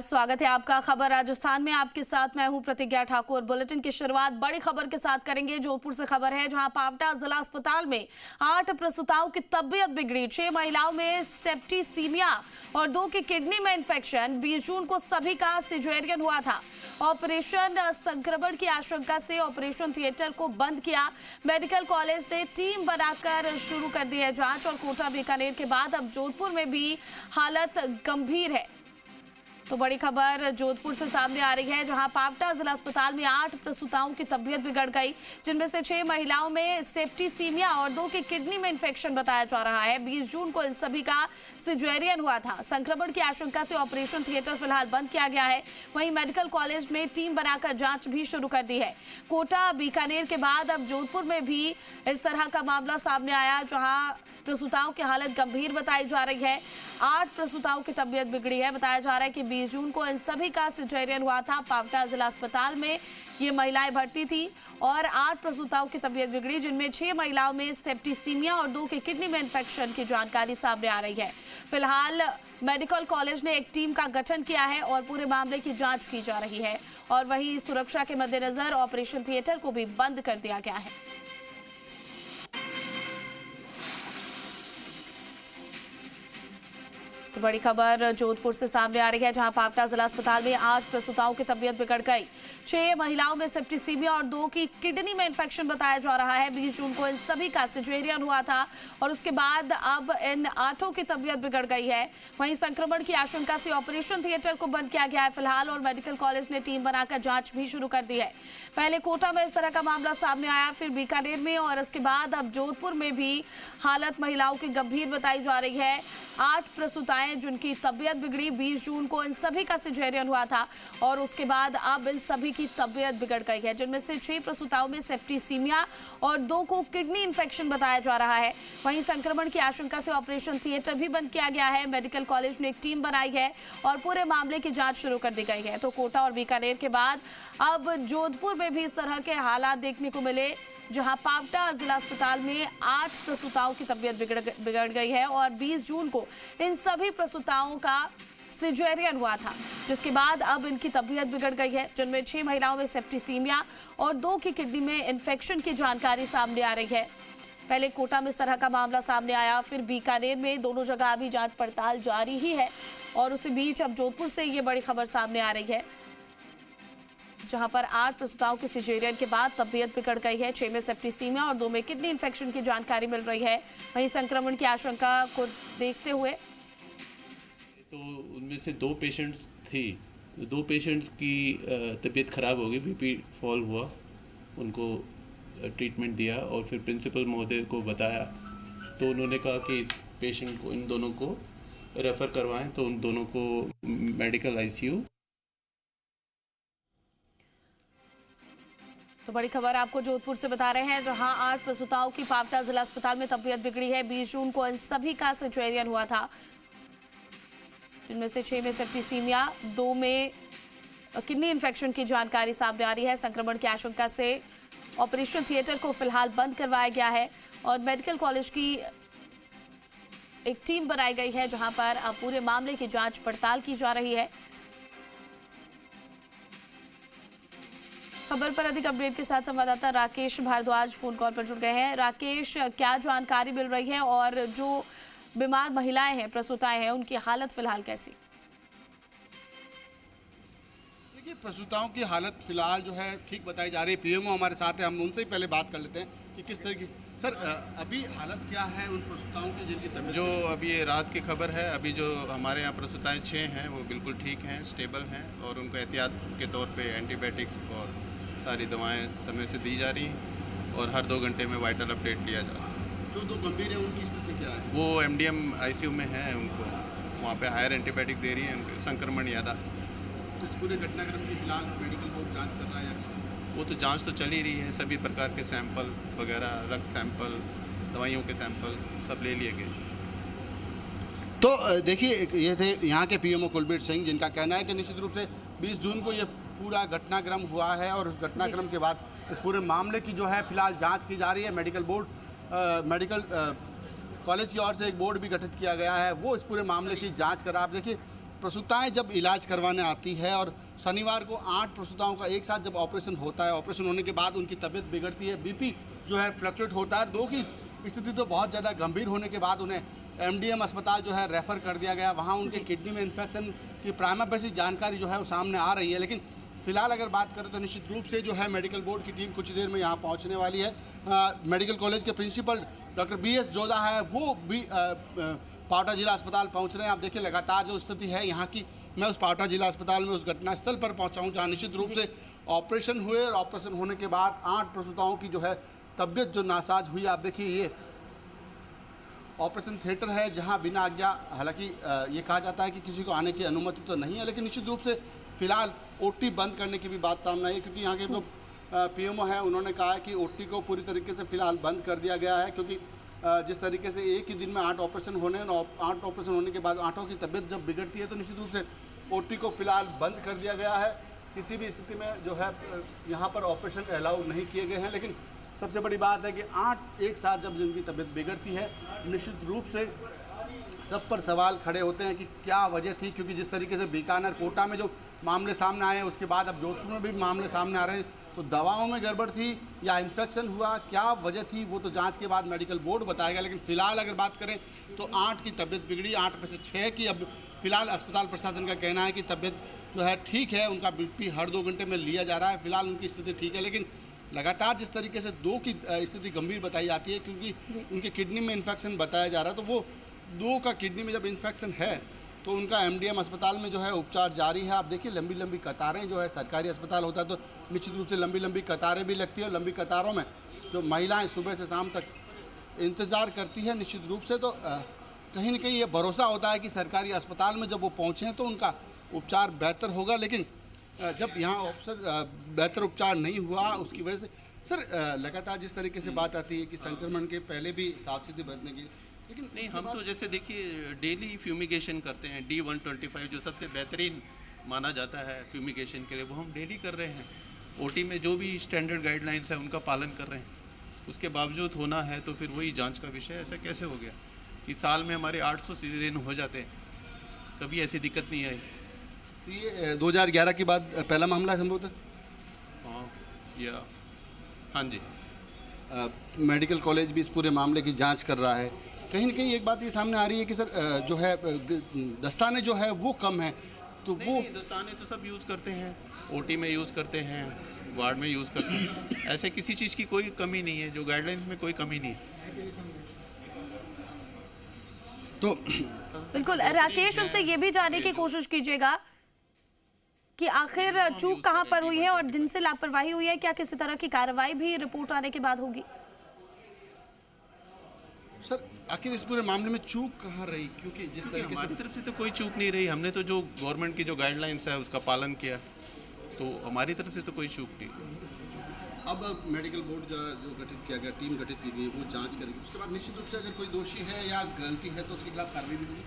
स्वागत है आपका। खबर राजस्थान में आपके साथ मैं हूं प्रतिज्ञा ठाकुर। बुलेटिन की शुरुआत बड़ी खबर के साथ करेंगे। जोधपुर से खबर है, जहां पावटा जिला अस्पताल में 8 प्रसूताओं की तबीयत बिगड़ी। 6 महिलाओं में सेप्टिसीमिया और 2 की किडनी में इंफेक्शन। 20 जून को सभी का सिजेरियन हुआ था। ऑपरेशन संक्रमण की आशंका से ऑपरेशन थिएटर को बंद किया। मेडिकल कॉलेज ने टीम बनाकर शुरू कर दी है जांच। और कोटा बीकानेर के बाद अब जोधपुर में भी हालत गंभीर है। तो बड़ी खबर जोधपुर से सामने आ रही है, जहां पावटा जिला अस्पताल में 8 प्रसूताओं की तबीयत बिगड़ गई, जिनमें से 6 महिलाओं में सेप्टिसीमिया और 2 की किडनी में इंफेक्शन बताया जा रहा है। 20 जून को इन सभी का सिजेरियन हुआ था। संक्रमण की आशंका से ऑपरेशन थिएटर फिलहाल बंद किया गया है। वहीं मेडिकल कॉलेज ने टीम बनाकर जांच भी शुरू कर दी है। कोटा बीकानेर के बाद अब जोधपुर में भी इस तरह का मामला सामने आया, जहां प्रसूताओं की हालत गंभीर बताई जा रही है। 8 प्रसूताओं की तबीयत बिगड़ी है। बताया जा रहा है कि 20 जून को इन सभी का सिजेरियन हुआ था। पावटा जिला अस्पताल में ये महिलाएं भर्ती थी और 8 प्रसूताओं की तबीयत बिगड़ी, जिनमें 6 महिलाओं में सेप्टिसीमिया और 2 की किडनी में इंफेक्शन की जानकारी सामने आ रही है। फिलहाल मेडिकल कॉलेज ने एक टीम का गठन किया है और पूरे मामले की जांच की जा रही है। और वहीं सुरक्षा के मद्देनजर ऑपरेशन थिएटर को भी बंद कर दिया गया है। तो बड़ी खबर जोधपुर से सामने आ रही है, जहां पावटा जिला अस्पताल में 8 प्रसूताओं की तबीयत बिगड़ गई। 6 महिलाओं में सेप्टिसीमिया और 2 की किडनी में इंफेक्शन बताया जा रहा है। 20 जून को इन सभी का सिजेरियन हुआ था और उसके बाद अब इन 8 की तबीयत बिगड़ गई है। वहीं संक्रमण की आशंका से ऑपरेशन थिएटर को बंद किया गया है फिलहाल, और मेडिकल कॉलेज ने टीम बनाकर जांच भी शुरू कर दी है। पहले कोटा में इस तरह का मामला सामने आया, फिर बीकानेर में, और इसके बाद अब जोधपुर में भी हालत महिलाओं की गंभीर बताई जा रही है। 8 प्रसूताएं जिनकी तबीयत बिगड़ी, 20 जून को इन सभी का सिजेरियन हुआ था और उसके बाद अब इन सभी की तबीयत बिगड़ गई है, जिनमें से 6 प्रसूताओं में सेप्टिसीमिया और 2 को किडनी इंफेक्शन बताया जा रहा है। वहीं संक्रमण की आशंका से ऑपरेशन थिएटर भी बंद किया गया है। मेडिकल कॉलेज ने एक टीम बनाई है और पूरे मामले की जांच शुरू कर दी गई है। तो कोटा और बीकानेर के बाद अब जोधपुर में भी इस तरह के हालात देखने को मिले, जहां पावटा जिला अस्पताल में 8 प्रसूताओं की तबीयत बिगड़ गई है और 20 जून को इन सभी प्रसूताओं का सिजेरियन हुआ था, जिसके बाद अब इनकी तबीयत बिगड़ गई है, जिनमें 6 महिलाओं में सेप्टिसीमिया और 2 की किडनी में इन्फेक्शन की जानकारी सामने आ रही है। पहले कोटा में इस तरह का मामला सामने आया, फिर बीकानेर में। दोनों जगह अभी जांच पड़ताल जारी ही है और उसी बीच अब जोधपुर से ये बड़ी खबर सामने आ रही है, जहां पर 8 प्रसूताओं की सिजेरियन के बाद तबीयत बिगड़ गई है। 6 में सेप्टिसीमिया और 2 में किडनी इंफेक्शन की जानकारी मिल रही है। वहीं संक्रमण की आशंका को देखते हुए तो उनमें से 2 पेशेंट्स थे। 2 पेशेंट्स की तबीयत ख़राब हो गई, बीपी फॉल हुआ, उनको ट्रीटमेंट दिया और फिर प्रिंसिपल महोदय को बताया, तो उन्होंने कहा कि इस पेशेंट को, इन दोनों को रेफ़र करवाएं। तो उन दोनों को मेडिकल आईसीयू। तो बड़ी खबर आपको जोधपुर से बता रहे हैं, जहां 8 प्रसूताओं की पावटा जिला अस्पताल में तबीयत बिगड़ी है। 20 जून को इन सभी का सिजेरियन हुआ था, जिनमें से 6 में सेप्टिसीमिया, 2 में किडनी इंफेक्शन की जानकारी सामने आ रही है। संक्रमण की आशंका से ऑपरेशन थिएटर को फिलहाल बंद करवाया गया है और मेडिकल कॉलेज की एक टीम बनाई गई है, जहां पर अब पूरे मामले की जांच पड़ताल की जा रही है। खबर पर अधिक अपडेट के साथ संवाददाता राकेश भारद्वाज फोन कॉल पर जुड़ गए हैं। राकेश, क्या जानकारी मिल रही है और जो बीमार महिलाएं हैं, प्रसूताएं हैं, उनकी हालत फिलहाल कैसी? देखिए, प्रसूताओं की हालत फिलहाल जो है ठीक बताई जा रही है। पीएमओ हमारे साथ है, हम उनसे ही पहले बात कर लेते हैं कि किस तरह की। सर, अभी हालत क्या है उन प्रसूताओं की जिनकी तबीयत? जो अभी ये रात की खबर है, अभी जो हमारे यहाँ प्रसूताएं 6 हैं, वो बिल्कुल ठीक हैं, स्टेबल हैं और उनको एहतियात के तौर पे एंटीबायोटिक्स और सारी दवाएं समय से दी जा रही हैं और हर 2 घंटे में वाइटल अपडेट लिया जा रहा है। जो 2 गंभीर है उनकी स्थिति क्या है? वो एमडीएम आईसीयू में है, उनको वहाँ पे हायर एंटीबायोटिक दे रही है, उनको संक्रमण ज़्यादा है। तो इस पूरे घटनाक्रम की फिलहाल मेडिकल बोर्ड जांच कर रहा है? वो तो जांच तो चल ही रही है, सभी प्रकार के सैंपल वगैरह, रक्त सैंपल, दवाइयों के सैंपल सब ले लिए गए। तो देखिए, ये थे यहाँ के पीएमओ कुलबीर सिंह, जिनका कहना है कि निश्चित रूप से 20 जून को ये पूरा घटनाक्रम हुआ है और उस घटनाक्रम के बाद इस पूरे मामले की जो है फिलहाल जांच की जा रही है। मेडिकल कॉलेज की ओर से एक बोर्ड भी गठित किया गया है, वो इस पूरे मामले की जांच कर रहा है। आप देखिए, प्रसूताएं जब इलाज करवाने आती है और शनिवार को 8 प्रसूताओं का एक साथ जब ऑपरेशन होता है, ऑपरेशन होने के बाद उनकी तबीयत बिगड़ती है, बीपी जो है फ्लक्चुएट होता है। 2 की स्थिति तो बहुत ज़्यादा गंभीर होने के बाद उन्हें एमडीएम अस्पताल जो है रेफ़र कर दिया गया। वहाँ उनके किडनी में इन्फेक्शन की प्राइमा फेसी जानकारी जो है वो सामने आ रही है। लेकिन फिलहाल अगर बात करें तो निश्चित रूप से जो है मेडिकल बोर्ड की टीम कुछ देर में यहाँ पहुँचने वाली है। मेडिकल कॉलेज के प्रिंसिपल डॉक्टर BS जोधा है, वो भी पावटा जिला अस्पताल पहुँच रहे हैं। आप देखिए लगातार जो स्थिति है यहाँ की, मैं उस पावटा जिला अस्पताल में उस घटनास्थल पर पहुँचा हूँ जहाँ निश्चित रूप से ऑपरेशन हुए और ऑपरेशन होने के बाद 8 प्रसूताओं की जो है तबीयत जो नासाज हुई। आप देखिए ये ऑपरेशन थिएटर है जहां बिना आज्ञा, हालांकि ये कहा जाता है कि किसी को आने की अनुमति तो नहीं है, लेकिन निश्चित रूप से फिलहाल OT बंद करने की भी बात सामने आई है, क्योंकि यहाँ के जो PMO है उन्होंने कहा है कि OT को पूरी तरीके से फिलहाल बंद कर दिया गया है, क्योंकि जिस तरीके से एक ही दिन में 8 ऑपरेशन होने और 8 ऑपरेशन होने के बाद 8 की तबीयत जब बिगड़ती है तो निश्चित रूप से OT को फिलहाल बंद कर दिया गया है। किसी भी स्थिति में जो है यहाँ पर ऑपरेशन अलाउ नहीं किए गए हैं। लेकिन सबसे बड़ी बात है कि 8 एक साथ जब जिनकी तबीयत बिगड़ती है, निश्चित रूप से सब पर सवाल खड़े होते हैं कि क्या वजह थी, क्योंकि जिस तरीके से बीकानेर, कोटा में जो मामले सामने आए हैं, उसके बाद अब जोधपुर में भी मामले सामने आ रहे हैं, तो दवाओं में गड़बड़ थी या इन्फेक्शन हुआ, क्या वजह थी, वो तो जांच के बाद मेडिकल बोर्ड बताएगा। लेकिन फिलहाल अगर बात करें तो 8 की तबीयत बिगड़ी, 8 में से 6 की अब फिलहाल अस्पताल प्रशासन का कहना है कि तबीयत जो है ठीक है, उनका BP हर 2 घंटे में लिया जा रहा है, फिलहाल उनकी स्थिति ठीक है। लेकिन लगातार जिस तरीके से 2 की स्थिति गंभीर बताई जाती है, क्योंकि उनके किडनी में इन्फेक्शन बताया जा रहा है, तो वो 2 का किडनी में जब इन्फेक्शन है तो उनका MDM अस्पताल में जो है उपचार जारी है। आप देखिए लंबी लंबी कतारें, जो है सरकारी अस्पताल होता है तो निश्चित रूप से लंबी लंबी कतारें भी लगती है, और लंबी कतारों में जो महिलाएं सुबह से शाम तक इंतज़ार करती है निश्चित रूप से, तो कहीं ना कहीं ये भरोसा होता है कि सरकारी अस्पताल में जब वो पहुँचें तो उनका उपचार बेहतर होगा। लेकिन जब यहाँ बेहतर उपचार नहीं हुआ, उसकी वजह से सर लगातार जिस तरीके से बात आती है कि संक्रमण के पहले भी सावचेती बरतने की, लेकिन नहीं, हम तो जैसे देखिए डेली फ्यूमिगेशन करते हैं। D125 जो सबसे बेहतरीन माना जाता है फ्यूमिगेशन के लिए, वो हम डेली कर रहे हैं। OT में जो भी स्टैंडर्ड गाइडलाइंस है उनका पालन कर रहे हैं। उसके बावजूद होना है तो फिर वही जांच का विषय। ऐसा कैसे हो गया कि साल में हमारे 800 सीजन हो जाते हैं, कभी ऐसी दिक्कत नहीं आई। ये 2011 के बाद पहला मामला है संभवतः। हाँ जी। मेडिकल कॉलेज भी इस पूरे मामले की जांच कर रहा है। कहीं ना कहीं एक बात ये सामने आ रही है कि सर जो है दस्ताने जो है वो कम है, तो वो नहीं, दस्ताने तो सब यूज़ करते हैं, OT में यूज़ करते हैं, वार्ड में यूज़ करते हैं। ऐसे किसी चीज़ की कोई कमी नहीं है, जो गाइडलाइंस में कोई कमी नहीं है। तो बिल्कुल राकेश, उनसे ये भी जानने की कोशिश कीजिएगा कि आखिर चूक कहां पर हुई है और जिनसे लापरवाही हुई है, क्या किसी तरह की कार्रवाई भी रिपोर्ट आने के बाद होगी? सर आखिर इस पूरे मामले में चूक कहाँ रही, क्योंकि जिस तरीके से हमारी तरफ से तो कोई चूक नहीं रही। हमने तो जो गवर्नमेंट की जो गाइडलाइंस है उसका पालन किया, तो हमारी तरफ से तो कोई चूक नहीं। अब मेडिकल बोर्ड जो गठित किया गया, टीम गठित की गई, वो जांच करेगी। उसके बाद निश्चित रूप से अगर कोई दोषी है या गलती है तो उसके खिलाफ कार्रवाई भी होगी।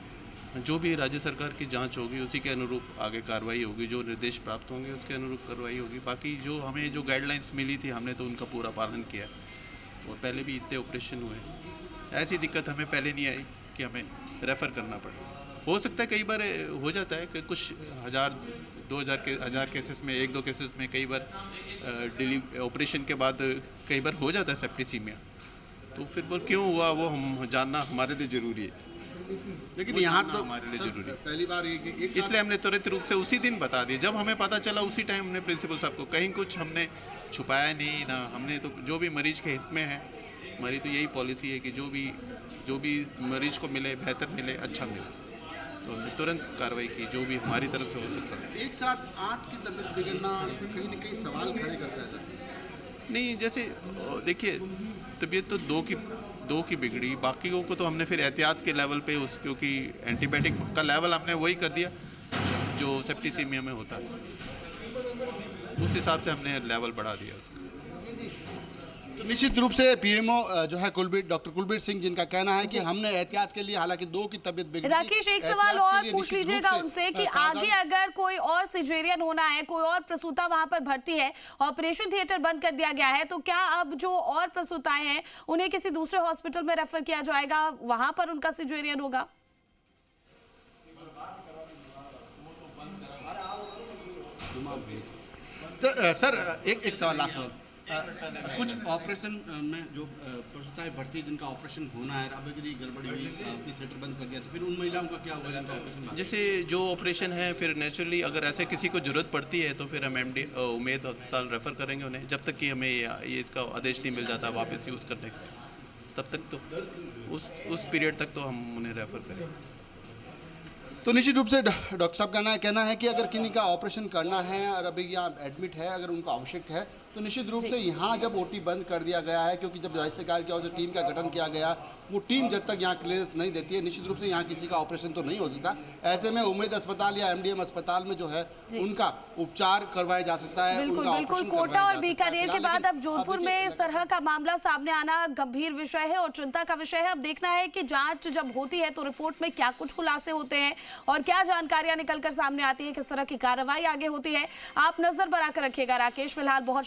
जो भी राज्य सरकार की जांच होगी उसी के अनुरूप आगे कार्रवाई होगी, जो निर्देश प्राप्त होंगे उसके अनुरूप कार्रवाई होगी। बाकी जो हमें जो गाइडलाइंस मिली थी हमने तो उनका पूरा पालन किया, और पहले भी इतने ऑपरेशन हुए, ऐसी दिक्कत हमें पहले नहीं आई कि हमें रेफ़र करना पड़े। हो सकता है कई बार हो जाता है कि कुछ 1000 केसेस में 1-2 केसेस में कई बार ऑपरेशन के बाद कई बार हो जाता है सेप्टिसीमिया, तो फिर वो क्यों हुआ वो हम जानना हमारे लिए ज़रूरी है। लेकिन यहाँ तो हमारे लिए जरूरी है, पहली बार इसलिए हमने त्वरित रूप से उसी दिन बता दिया। जब हमें पता चला उसी टाइम हमने प्रिंसिपल साहब को, कहीं कुछ हमने छुपाया नहीं ना, हमने तो जो भी मरीज के हित में है, हमारी तो यही पॉलिसी है कि जो भी मरीज को मिले बेहतर मिले, अच्छा मिले, तो हमने तुरंत कार्रवाई की जो भी हमारी तरफ से हो सकता है। एक साथ 8 की तबीयत बिगड़ना कहीं न कहीं सवाल खड़े करता है। नहीं, जैसे देखिए तबीयत तो दो की बिगड़ी, बाकियों को तो हमने फिर एहतियात के लेवल पे क्योंकि एंटीबायोटिक का लेवल हमने वही कर दिया जो सेप्टिसीमिया में होता है, उस हिसाब से हमने लेवल बढ़ा दिया। निश्चित रूप से PMO जो है डॉक्टर कुलबीर सिंह, जिनका कहना है कि हमने एहतियात के लिए, हालांकि 2 की तबीयत बिगड़ी। राकेश, एक सवाल और पूछ लीजिएगा उनसे कि आगे अगर कोई और सिजेरियन होना है, कोई और प्रसूता वहां पर भर्ती है, ऑपरेशन थिएटर बंद कर दिया गया है, तो क्या अब जो और प्रसूताएं हैं उन्हें किसी दूसरे हॉस्पिटल में रेफर किया जाएगा, वहां पर उनका सिजेरियन होगा? तो सर एक सवाल लास्ट सवाल, कुछ ऑपरेशन में जो प्रसूताएं भर्ती जिनका ऑपरेशन होना है, अब अगर ये गड़बड़ी हुई, आपने थिएटर बंद कर दिया, तो फिर उन महिलाओं का क्या होगा जिनका ऑपरेशन? जैसे जो ऑपरेशन है फिर नेचुरली अगर ऐसे किसी को ज़रूरत पड़ती है तो फिर हम उम्मेद अस्पताल रेफ़र करेंगे उन्हें, जब तक कि हमें ये इसका आदेश नहीं मिल जाता वापस यूज़ करने का, तब तक तो उस पीरियड तक तो हम उन्हें रेफ़र करेंगे। तो निश्चित रूप से डॉक्टर साहब का कहना है कि अगर किन्हीं का ऑपरेशन करना है और अभी यहाँ एडमिट है, अगर उनको आवश्यक है तो निश्चित रूप से यहाँ जब ओटी बंद कर दिया गया है, क्योंकि जब राज्य सरकार की ओर से टीम का गठन किया गया, वो टीम जब तक यहाँ क्लियरेंस नहीं देती है, निश्चित रूप से यहाँ किसी का ऑपरेशन तो नहीं हो सकता। ऐसे में उम्मेद अस्पताल या एमडीएम अस्पताल में जो है उनका उपचार करवाया जा सकता है। बिल्कुल बिल्कुल। कोटा और बीकानेर के बाद अब जोधपुर में इस तरह का मामला सामने आना गंभीर विषय है और चिंता का विषय है। अब देखना है कि जांच जब होती है तो रिपोर्ट में क्या कुछ खुलासे होते हैं और क्या जानकारियां निकलकर सामने आती है, किस तरह की कार्रवाई आगे होती है। आप नजर बनाकर रखिएगा। राकेश, फिलहाल बहुत